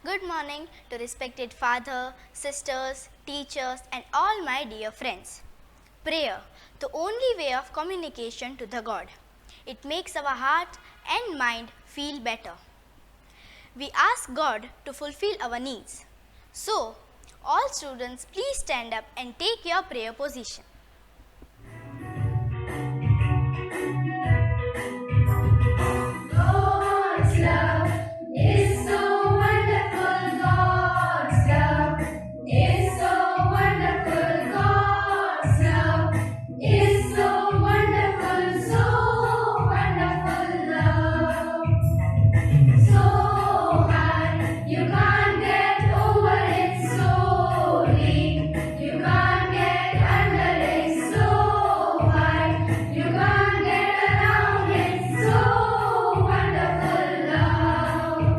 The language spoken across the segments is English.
Good morning to respected father, sisters, teachers and all my dear friends. Prayer, the only way of communication to the God. It makes our heart and mind feel better. We ask God to fulfill our needs. So, all students please stand up and take your prayer position. God's love is so wonderful. God's love is so wonderful. God's love is so wonderful. So wonderful love. So high, you can't get over it. So deep, you can't get under it. So high, you can't get around it. So wonderful love.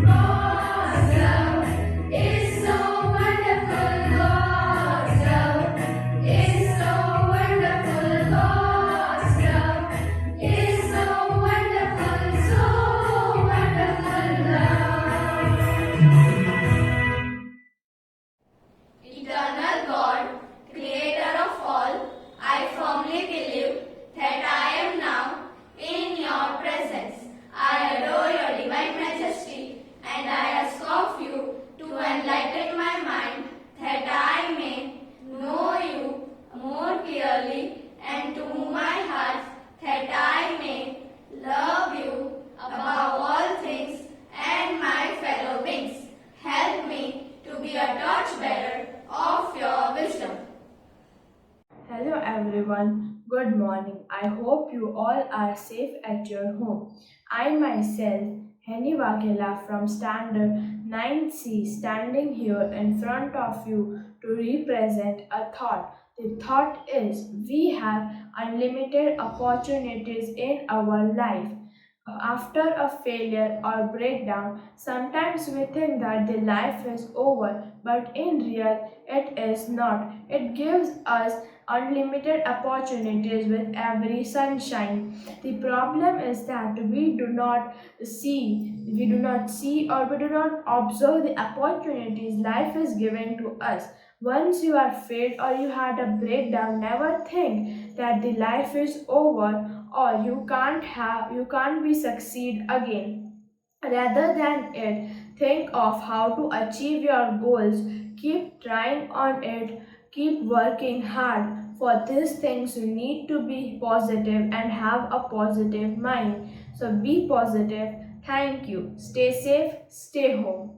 God's love is so wonderful. God's love is so wonderful. God's love is so wonderful. So wonderful love. Eternal God, Creator of all, I firmly believe that I am now in your presence. I adore your divine majesty, and I ask of you to enlighten my mind that I may know you more clearly, and to move my heart that I may love you above all things and my fellow beings. Help me to be a torchbearer of your wisdom. Hello everyone, good morning. I hope you all are safe at your home. I myself, Henny Vakela from Standard 9C, standing here in front of you to represent a thought. The thought is we have unlimited opportunities in our life. After a failure or breakdown, sometimes we think that the life is over, but in real, it is not. It gives us unlimited opportunities with every sunshine. The problem is that we do not see or we do not observe the opportunities life is giving to us. Once you are failed or you had a breakdown, never think that the life is over or you can't be succeed again. Rather than it, think of how to achieve your goals. Keep trying on it. Keep working hard. For these things, you need to be positive and have a positive mind. So be positive. Thank you. Stay safe. Stay home.